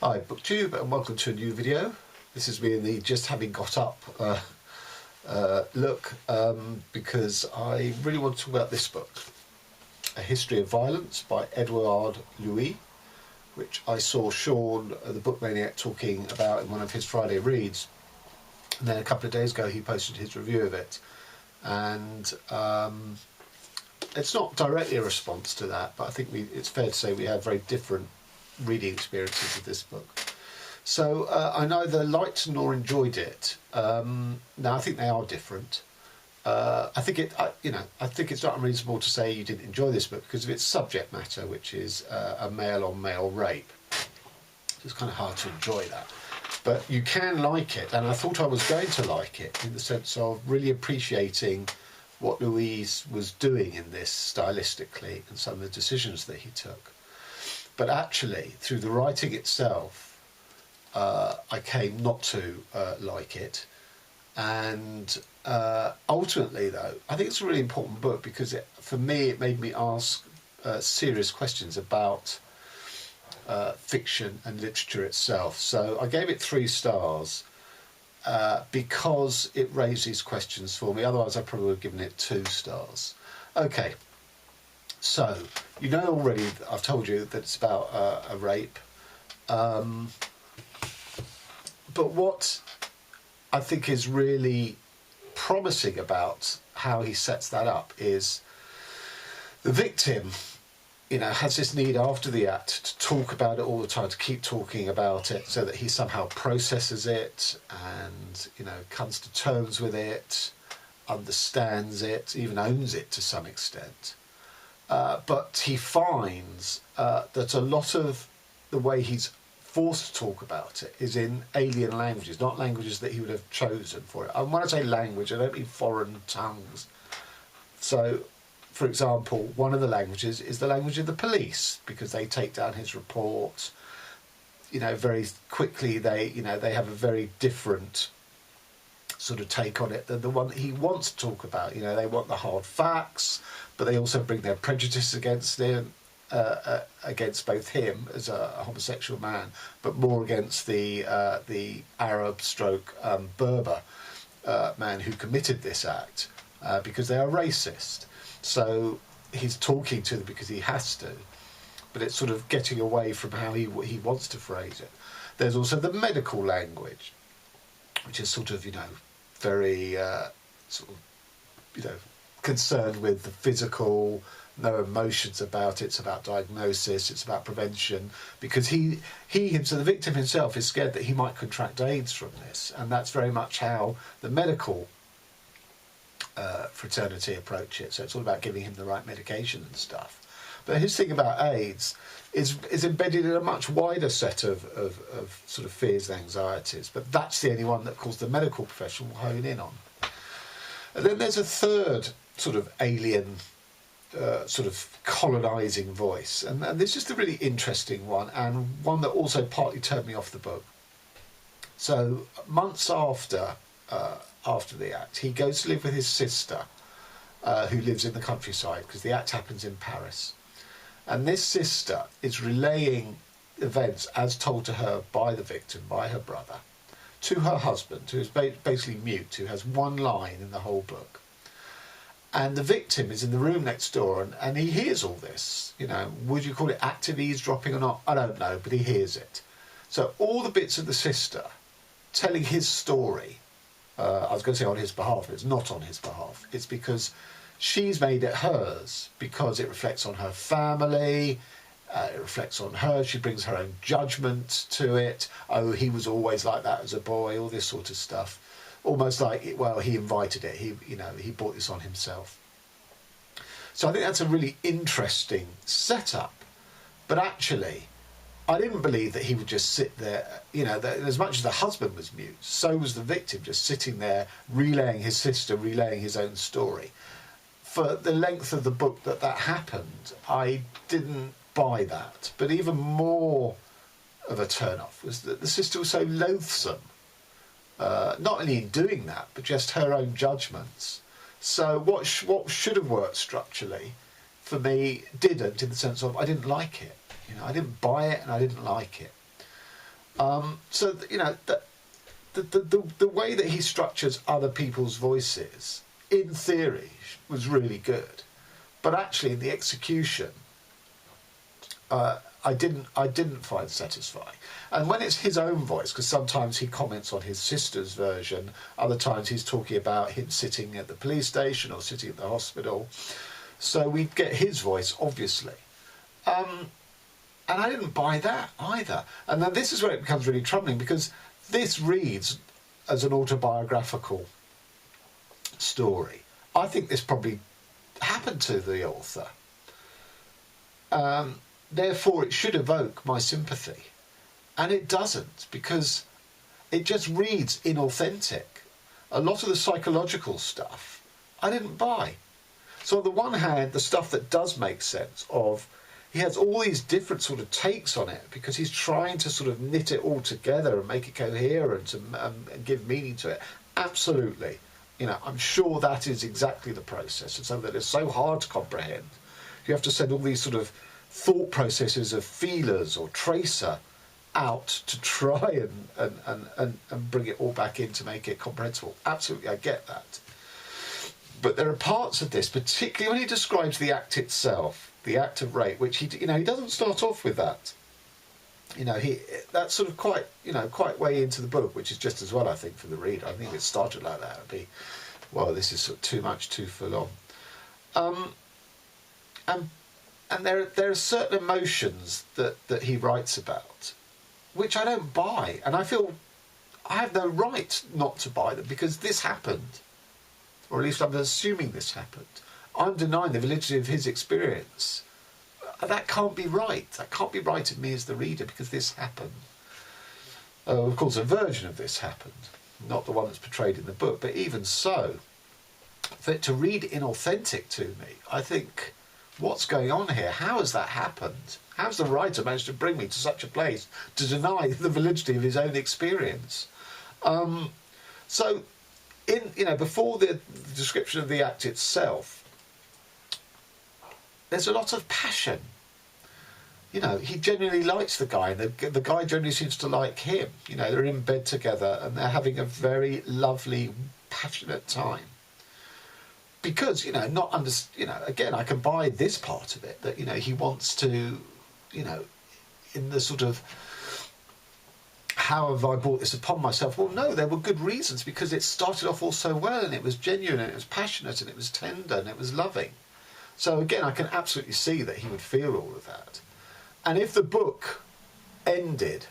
Hi BookTube, and welcome to a new video. This is me in the just having got up look because I really want to talk about this book, A History of Violence by Edouard, which I saw Sean, the Book Maniac, talking about in one of his Friday reads, and then a couple of days ago he posted his review of it, and it's not directly a response to that, but I think it's fair to say we have very different reading experiences of this book. So I neither liked nor enjoyed it. Now I think they are different. I think it's not unreasonable to say you didn't enjoy this book because of its subject matter, which is a male-on-male rape. It's kind of hard to enjoy that, but you can like it, and I thought I was going to like it in the sense of really appreciating what Louise was doing in this stylistically and some of the decisions that he took. But actually, through the writing itself, I came not to like it. And ultimately, though, I think it's a really important book because for me, it made me ask serious questions about fiction and literature itself. So I gave it 3 stars because it raised these questions for me. Otherwise, I probably would have given it 2 stars. Okay. So, you know already, I've told you that it's about a rape. But what I think is really promising about how he sets that up is the victim, has this need after the act to talk about it all the time, to keep talking about it so that he somehow processes it and, comes to terms with it, understands it, even owns it to some extent. But he finds that a lot of the way he's forced to talk about it is in alien languages, not languages that he would have chosen for it. And when I say language, I don't mean foreign tongues. So, for example, one of the languages is the language of the police, because they take down his report. Very quickly they have a very different sort of take on it than the one that he wants to talk about. They want the hard facts, but they also bring their prejudice against him, against both him as a homosexual man, but more against the Arab stroke Berber man who committed this act, because they are racist. So he's talking to them because he has to, but it's sort of getting away from how he wants to phrase it. There's also the medical language, which is sort of, very concerned with the physical, no emotions about it. It's about diagnosis, it's about prevention, because he himself, the victim himself, is scared that he might contract AIDS from this, and that's very much how the medical fraternity approach it. So it's all about giving him the right medication and stuff. But his thing about AIDS is embedded in a much wider set of sort of fears and anxieties, but that's the only one that, of course, the medical profession will hone in on. And then there's a third sort of alien, sort of colonising voice, and this is the really interesting one, and one that also partly turned me off the book. So months after the act, he goes to live with his sister, who lives in the countryside, because the act happens in Paris. And this sister is relaying events as told to her by the victim, by her brother, to her husband, who is basically mute, who has one line in the whole book. And the victim is in the room next door, and he hears all this. Would you call it active eavesdropping or not? I don't know, but he hears it. So all the bits of the sister telling his story, I was going to say on his behalf, but it's not on his behalf. It's because she's made it hers, because it reflects on her family, it reflects on her, she brings her own judgment to it. Oh, he was always like that as a boy, all this sort of stuff. Almost like, well, he invited it, he brought this on himself. So I think that's a really interesting setup. But actually, I didn't believe that he would just sit there, that as much as the husband was mute, so was the victim, just sitting there, relaying his sister, relaying his own story. For the length of the book that happened, I didn't buy that. But even more of a turn-off was that the sister was so loathsome, not only in doing that, but just her own judgments. So what should have worked structurally, for me, didn't, in the sense of I didn't like it. I didn't buy it and I didn't like it. So you know the way that he structures other people's voices, in theory, was really good, but actually in the execution, I didn't find satisfying. And when it's his own voice, because sometimes he comments on his sister's version, other times he's talking about him sitting at the police station or sitting at the hospital. So we get his voice, obviously. And I didn't buy that either. And then this is where it becomes really troubling, because this reads as an autobiographical story. I think this probably happened to the author. Therefore, it should evoke my sympathy. And it doesn't, because it just reads inauthentic. A lot of the psychological stuff I didn't buy. So on the one hand, the stuff that does make sense of, he has all these different sort of takes on it because he's trying to sort of knit it all together and make it coherent and give meaning to it. Absolutely. You know, I'm sure that is exactly the process. And so that it's so hard to comprehend. You have to send all these sort of thought processes of feelers or tracer out to try and bring it all back in to make it comprehensible. Absolutely, I get that. But there are parts of this, particularly when he describes the act itself, the act of rape, which he doesn't start off with that. That's sort of quite way into the book, which is just as well, I think, for the reader. I think if it started like that, it'd be, well, this is sort of too much, too full on. And there are certain emotions that he writes about, which I don't buy, and I feel I have no right not to buy them because this happened, or at least I'm assuming this happened. I'm denying the validity of his experience. That can't be right. That can't be right of me as the reader because this happened. Of course, a version of this happened, not the one that's portrayed in the book, but even so, for it to read inauthentic to me, I think, what's going on here? How has that happened? How's the writer managed to bring me to such a place to deny the validity of his own experience? So, before the description of the act itself, there's a lot of passion. He genuinely likes the guy, and the guy generally seems to like him. They're in bed together, and they're having a very lovely, passionate time. Because, again, I can buy this part of it, that, he wants to, in the sort of, how have I brought this upon myself? Well, no, there were good reasons, because it started off all so well, and it was genuine, and it was passionate, and it was tender, and it was loving. So, again, I can absolutely see that he would feel all of that. And if the book ended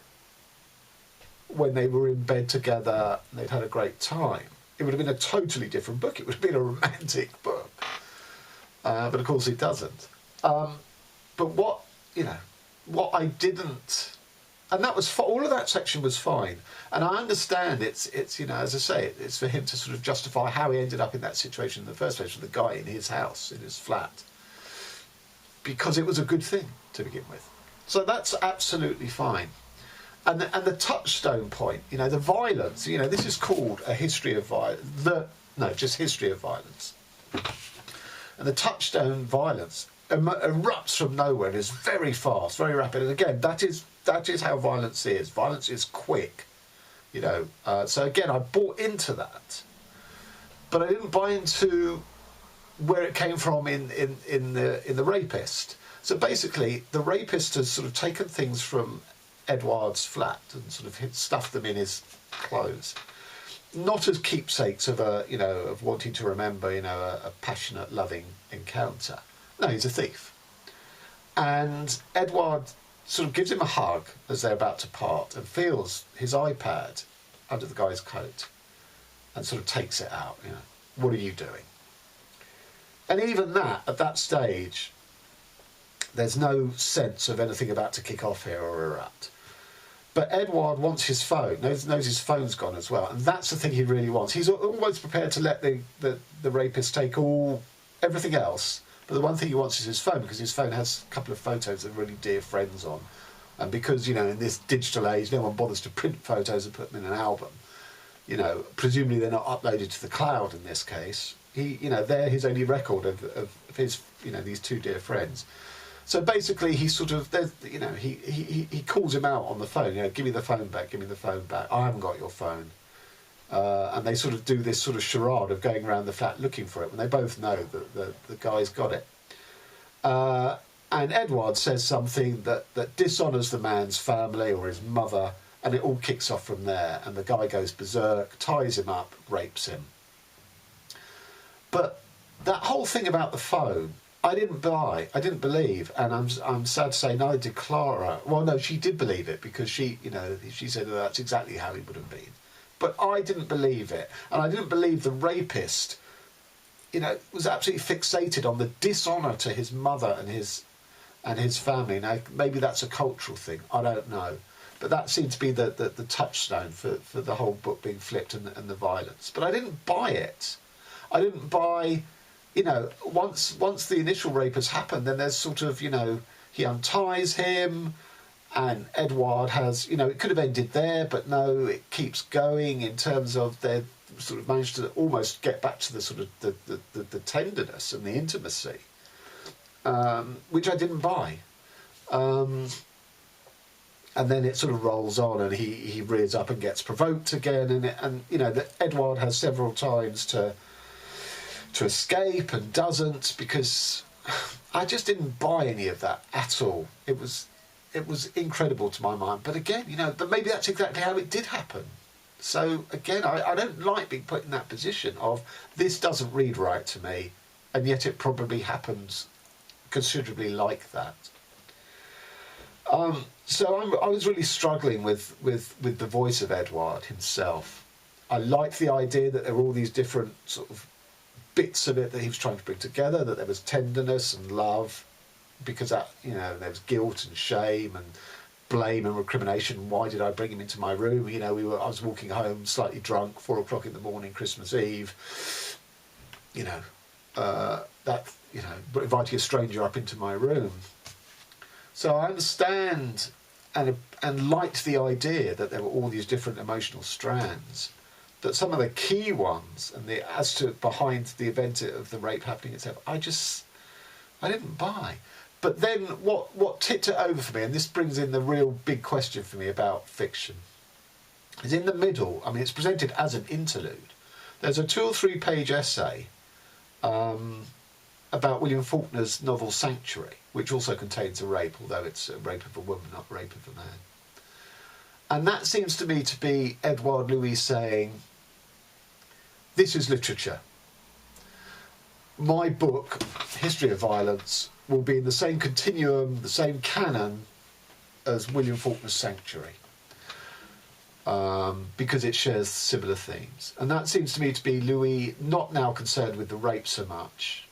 when they were in bed together and they'd had a great time, it would have been a totally different book. It would have been a romantic book. But of course it doesn't. But what I didn't, and that was, all of that section was fine. And I understand it's as I say, it's for him to sort of justify how he ended up in that situation in the first place with the guy in his house, in his flat. Because it was a good thing to begin with. So that's absolutely fine. And the touchstone point, the violence, this is called a history of violence. Just history of violence. And the touchstone violence erupts from nowhere and is very fast, very rapid. And again, that is how violence is. Violence is quick, So again, I bought into that, but I didn't buy into where it came from in the Rapist. So basically, the rapist has sort of taken things from Edouard's flat and sort of stuffed them in his clothes, not as keepsakes of of wanting to remember a passionate, loving encounter. No, he's a thief. And Edouard sort of gives him a hug as they're about to part and feels his iPad under the guy's coat and sort of takes it out. What are you doing? And even that, at that stage, there's no sense of anything about to kick off here or erupt. But Edouard wants his phone, knows his phone's gone as well, and that's the thing he really wants. He's almost prepared to let the rapist take everything else, but the one thing he wants is his phone, because his phone has a couple of photos of really dear friends on. And because, in this digital age, no one bothers to print photos and put them in an album. Presumably they're not uploaded to the cloud in this case. They're his only record of his, these two dear friends. So basically, he sort of, he calls him out on the phone. Give me the phone back. Give me the phone back. I haven't got your phone. And they sort of do this sort of charade of going around the flat looking for it when they both know that the guy's got it. And Edouard says something that dishonours the man's family or his mother, and it all kicks off from there. And the guy goes berserk, ties him up, rapes him. But that whole thing about the phone, I didn't buy, I didn't believe, and I'm sad to say neither did Clara. Well, no, she did believe it because she said that's exactly how he would have been. But I didn't believe it, and I didn't believe the rapist, was absolutely fixated on the dishonour to his mother and his family. Now, maybe that's a cultural thing, I don't know. But that seemed to be the touchstone for the whole book being flipped and the violence. But I didn't buy it. I didn't buy... once the initial rape has happened, then there's sort of, he unties him, and Edouard has, it could have ended there, but no, it keeps going in terms of they've sort of managed to almost get back to the sort of the tenderness and the intimacy, which I didn't buy. And then it sort of rolls on, and he rears up and gets provoked again, and Edouard has several times to escape and doesn't, because I just didn't buy any of that at all. It was incredible to my mind. But again, but maybe that's exactly how it did happen. So again, I don't like being put in that position of this doesn't read right to me, and yet it probably happens considerably like that. So I was really struggling with the voice of Edouard himself. I liked the idea that there were all these different sort of bits of it that he was trying to bring together, that there was tenderness and love, because that, there was guilt and shame and blame and recrimination. Why did I bring him into my room? I was walking home slightly drunk, 4 o'clock in the morning, Christmas Eve. Inviting a stranger up into my room. So I understand and liked the idea that there were all these different emotional strands. That some of the key ones and as to behind the event of the rape happening itself, I didn't buy. But then what tipped it over for me, and this brings in the real big question for me about fiction, is in the middle. I mean, it's presented as an interlude. There's a 2 or 3 page essay about William Faulkner's novel Sanctuary, which also contains a rape, although it's a rape of a woman, not rape of a man. And that seems to me to be Edouard Louis saying, this is literature. My book, History of Violence, will be in the same continuum, the same canon as William Faulkner's Sanctuary, because it shares similar themes. And that seems to me to be Louis not now concerned with the rape so much,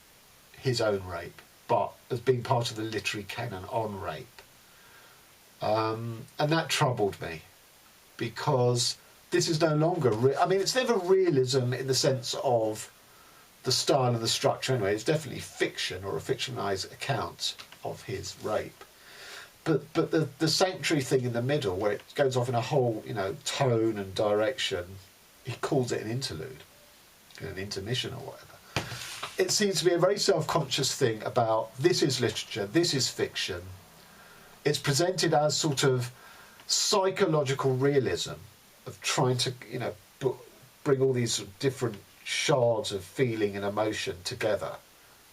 his own rape, but as being part of the literary canon on rape. And that troubled me, because this is no longer... it's never realism in the sense of the style and the structure anyway. It's definitely fiction, or a fictionalised account of his rape. But the Sanctuary thing in the middle, where it goes off in a whole, tone and direction, he calls it an interlude, an intermission or whatever. It seems to be a very self-conscious thing about this is literature, this is fiction. It's presented as sort of psychological realism, of trying to, bring all these sort of different shards of feeling and emotion together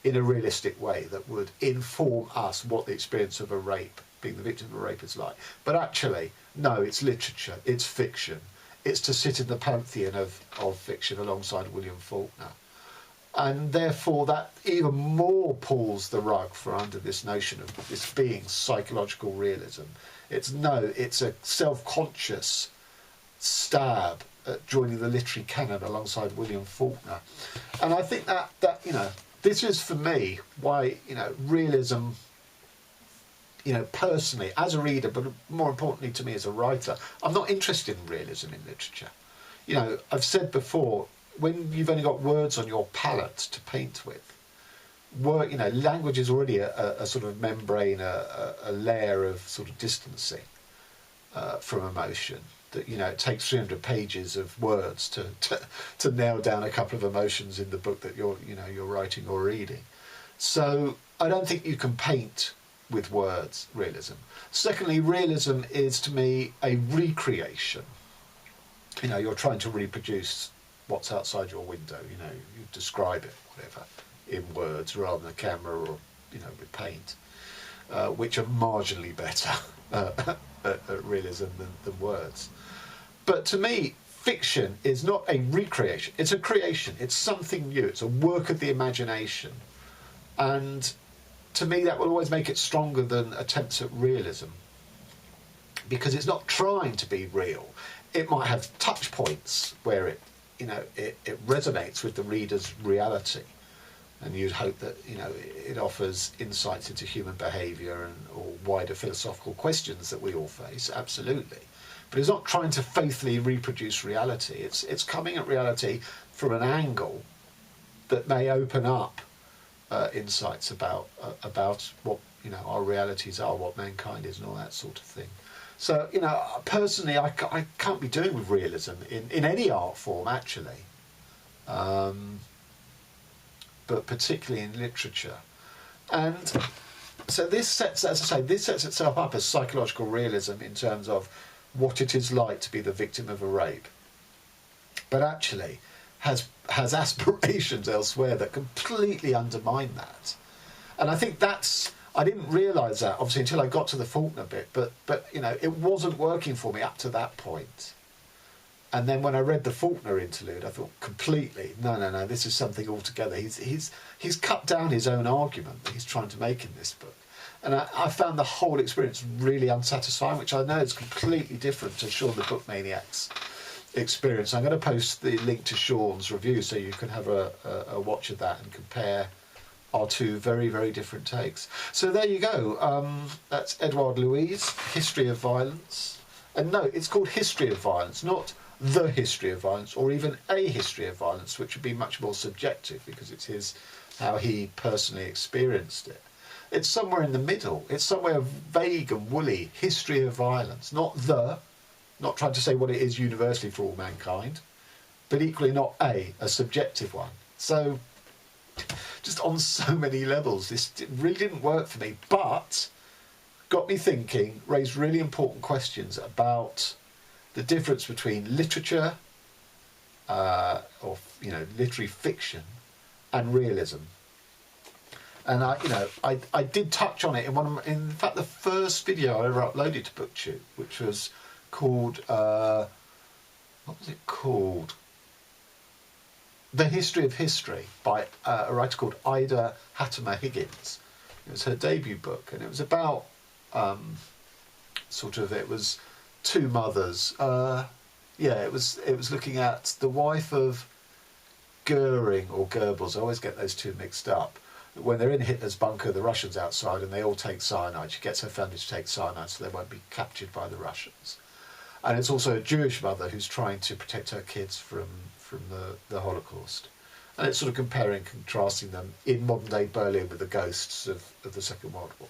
in a realistic way that would inform us what the experience of a rape, being the victim of a rape, is like. But actually, no, it's literature, it's fiction. It's to sit in the pantheon of fiction alongside William Faulkner. And therefore that even more pulls the rug for under this notion of this being psychological realism. It's a self-conscious stab at joining the literary canon alongside William Faulkner. And I think that this is for me why, realism, personally, as a reader, but more importantly to me as a writer, I'm not interested in realism in literature. I've said before, when you've only got words on your palette to paint with, language is already a sort of membrane, a layer of sort of distancing from emotion. That it takes 300 pages of words to nail down a couple of emotions in the book that you're writing or reading. So I don't think you can paint with words, realism. Secondly, realism is to me a recreation. You know, you're trying to reproduce what's outside your window, you know, you describe it, whatever, in words rather than a camera or, you know, with paint, which are marginally better at realism than words. But to me, fiction is not a recreation, it's a creation, it's something new, it's a work of the imagination. And to me, that will always make it stronger than attempts at realism, because it's not trying to be real. It might have touch points where it, you know, it resonates with the reader's reality, and you'd hope that, you know, it offers insights into human behaviour and or wider philosophical questions that we all face. Absolutely, but it's not trying to faithfully reproduce reality. It's coming at reality from an angle that may open up insights about what, you know, our realities are, what mankind is, and all that sort of thing. So, you know, personally, I can't be doing with realism in any art form, actually, but particularly in literature. And so this sets, as I say, this sets itself up as psychological realism in terms of what it is like to be the victim of a rape, but actually has aspirations elsewhere that completely undermine that. And I think that's, I didn't realise that, obviously, until I got to the Faulkner bit, but you know, it wasn't working for me up to that point. And then when I read the Faulkner Interlude, I thought completely, no, this is something altogether. He's cut down his own argument that he's trying to make in this book. And I found the whole experience really unsatisfying, which I know is completely different to Sean the Book Maniac's experience. I'm going to post the link to Sean's review so you can have a watch of that and compare our two very, very different takes. So there you go. That's Edouard Louis, History of Violence. And no, it's called History of Violence, not The History of Violence, or even A History of Violence, which would be much more subjective because it's how he personally experienced it. It's somewhere in the middle. It's somewhere vague and woolly. History of Violence, not trying to say what it is universally for all mankind, but equally not a subjective one. So just on so many levels, this really didn't work for me, but got me thinking, raised really important questions about the difference between literature, or, you know, literary fiction, and realism. And I did touch on it in fact, the first video I ever uploaded to BookTube, which was called, what was it called? The History of History, by a writer called Ida Hattemer Higgins. It was her debut book, and it was about it was two mothers. It was looking at the wife of Goering or Goebbels. I always get those two mixed up. When they're in Hitler's bunker, the Russians outside, and they all take cyanide. She gets her family to take cyanide so they won't be captured by the Russians. And it's also a Jewish mother who's trying to protect her kids from the Holocaust. And it's sort of comparing and contrasting them in modern-day Berlin with the ghosts of the Second World War.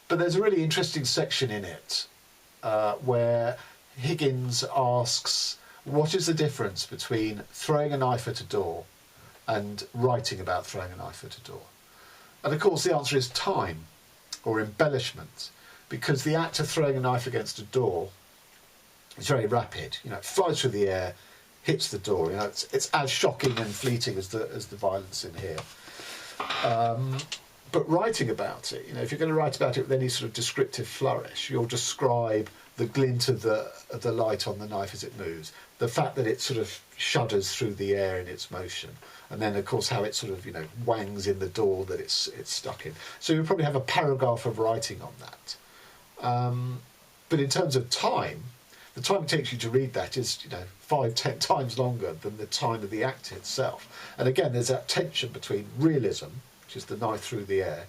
But there's a really interesting section in it where Higgins asks, what is the difference between throwing a knife at a door and writing about throwing a knife at a door? And of course the answer is time, or embellishment, because the act of throwing a knife against a door is very rapid. You know, it flies through the air, hits the door. You know, it's as shocking and fleeting as the violence in here. But writing about it, you know, if you're going to write about it with any sort of descriptive flourish, you'll describe the glint of the light on the knife as it moves, the fact that it sort of shudders through the air in its motion, and then of course how it sort of, you know, wangs in the door that it's stuck in. So you'll probably have a paragraph of writing on that. But in terms of time, the time it takes you to read that is, you know, 5-10 times longer than the time of the act itself. And again, there's that tension between realism, which is the knife through the air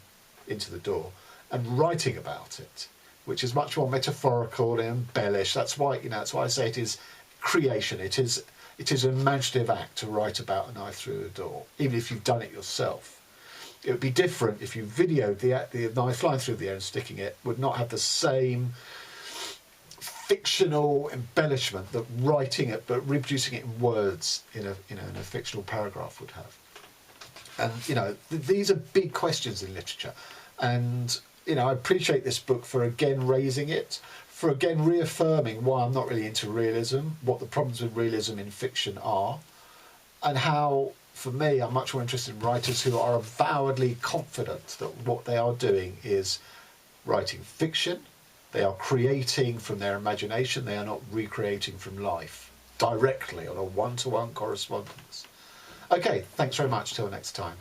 into the door, and writing about it, which is much more metaphorical and embellished. That's why, you know, that's why I say it is creation. It is an imaginative act to write about a knife through a door, even if you've done it yourself. It would be different if you videoed the knife flying through the air and sticking it. Would not have the same fictional embellishment that writing it, but reproducing it in words in a fictional paragraph would have. And you know, these are big questions in literature, and I appreciate this book for again raising it, for again reaffirming why I'm not really into realism, what the problems with realism in fiction are, and how, for me, I'm much more interested in writers who are avowedly confident that what they are doing is writing fiction. They are creating from their imagination. They are not recreating from life directly on a one-to-one correspondence. Okay, thanks very much. Till next time.